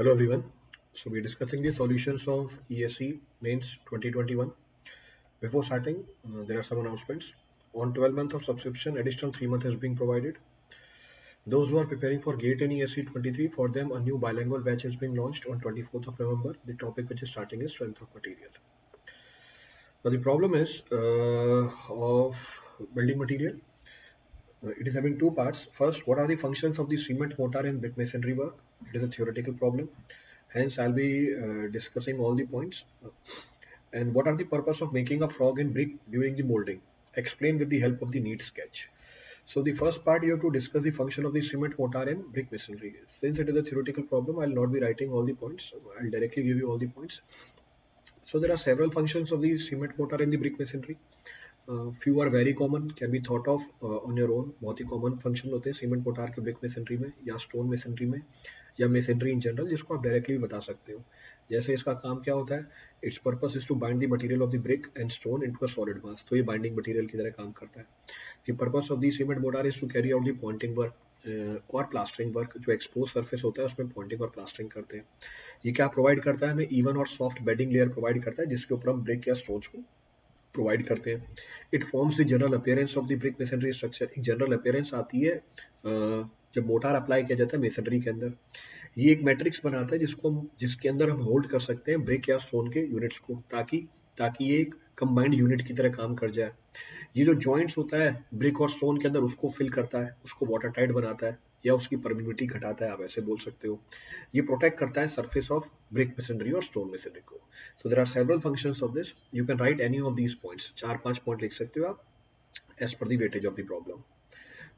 Hello everyone. So we're discussing the solutions of ESE Mains 2021. Before starting, there are some announcements. On 12 month of subscription, additional 3 months is being provided. Those who are preparing for GATE and ESE 23, for them a new bilingual batch is being launched on 24th of November. The topic which is starting is strength of material. Now the problem is of building material. It is having two parts. First, what are the functions of the cement, mortar and brick masonry work? It is a theoretical problem. Hence, I'll be discussing all the points. And what are the purpose of making a frog in brick during the molding? Explain with the help of the neat sketch. So the first part you have to discuss the function of the cement, mortar and brick masonry. Since it is a theoretical problem, I'll not be writing all the points. I'll directly give you all the points. So there are several functions of the cement, mortar and the brick masonry. Few are very common, can be thought of on your own. बहुत ही common function होते हैं cement motor के brick masonry में या stone masonry में या masonry in general, जिसको आप डायरेक्टली भी बता सकते हो. जैसे इसका काम क्या होता है, its purpose is to bind the material of the brick and stone into a solid mass. तो ये बाइंडिंग मटेरियल की तरह काम करता है. The purpose of the cement mortar is to carry out the pointing work और plastering work. जो exposed surface होता है उसमें पॉइंटिंग और प्लास्टरिंग करते हैं. ये क्या प्रोवाइड करता है हमें, इवन और सॉफ्ट बेडिंग लेयर प्रोवाइड करता है जिसके ऊपर हम ब्रिक या स्टोन्स को प्रोवाइड करते हैं. It forms the general appearance of the brick masonry structure. एक जनरल अपीयरेंस आती है जब मोटार अप्लाई किया जाता है मेसनरी के अंदर. ये एक मैट्रिक्स बनाता है जिसके अंदर हम होल्ड कर सकते हैं ब्रिक या स्टोन के यूनिट्स को, ताकि ताकि ये एक कंबाइंड यूनिट की तरह काम कर जाए. ये जो जॉइंट्स होता है ब्रिक और स्टोन के अंदर उसको फिल करता है, उसको वाटर टाइट बनाता है या उसकी परमिबिलिटी घटाता है, आप ऐसे बोल सकते हो. ये प्रोटेक्ट करता है सरफेस ऑफ ब्रिक मेसनरी और स्टोन मेसनरी को. So there are several functions of this. You can write any of these points. 4-5 point लिख सकते हो आप as per the weightage of the problem.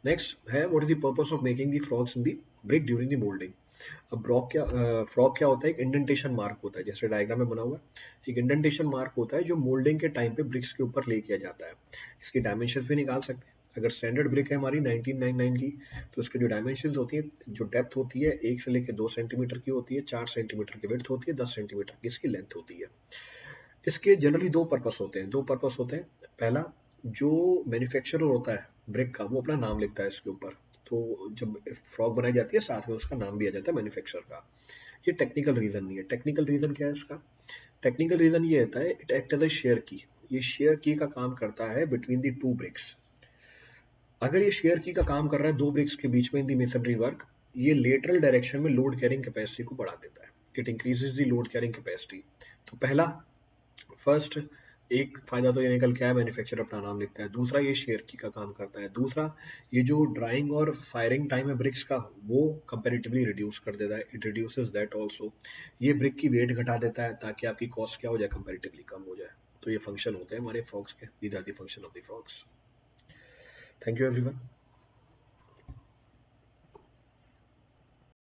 Next है, what is the purpose of making the frogs in the brick during the moulding. अब frog क्या होता है, एक इंडेंटेशन मार्क होता है, जैसे डायग्राम में बना हुआ है. एक इंडेंटेशन मार्क होता है जो मोल्डिंग के टाइम पे ब्रिक्स के ऊपर ले किया जाता है. इसकी डायमेंशंस भी निकाल सकते हैं. अगर स्टैंडर्ड ब्रिक है हमारी 1999 की, तो उसकी जो डायमेंशंस होती है, जो डेप्थ होती है 1 से लेकर 2 सेंटीमीटर की होती है, 4 सेंटीमीटर की विड्थ होती है, 10 सेंटीमीटर की इसकी लेंथ होती है. इसके जनरली दो पर्पस होते हैं. पहला, जो मैन्युफैक्चरर होता है ब्रिक का, वो अपना नाम लिखता है इसके ऊपर. तो जब फ्रॉग बनाई जाती है साथ में उसका नाम भी आ जाता है मैन्युफैक्चरर का. ये टेक्निकल रीजन नहीं है. टेक्निकल रीजन क्या है इसका? टेक्निकल रीजन ये होता है, it act as a share की. ये शेयर की का काम करता है बिटवीन द टू ब्रिक्स. अगर ये शेयर की का काम कर रहा है दो ब्रिक्स के बीच में इन दी मेसनरी वर्क, ये लेटरल डायरेक्शन में लोड कैरिंग कैपेसिटी को बढ़ा देता है. It increases the load carrying capacity. तो पहला, फर्स्ट, एक फायदा तो ये निकल के आया, मैन्युफैक्चरर अपना नाम लिखता है. दूसरा, ये शेयर की का काम करता है. दूसरा, ये जो ड्राइंग और फायरिंग टाइम है ब्रिक्स का, वो कंपेरेटिवली रिड्यूस कर देता है. It reduces that also. ये ब्रिक की वेट घटा देता है ताकि आपकी कॉस्ट क्या हो जाए, कंपेरेटिवली कम हो जाए. तो ये फंक्शन होते हैं हमारे फ्रॉग्स के. These are the function of the frogs. Thank you everyone.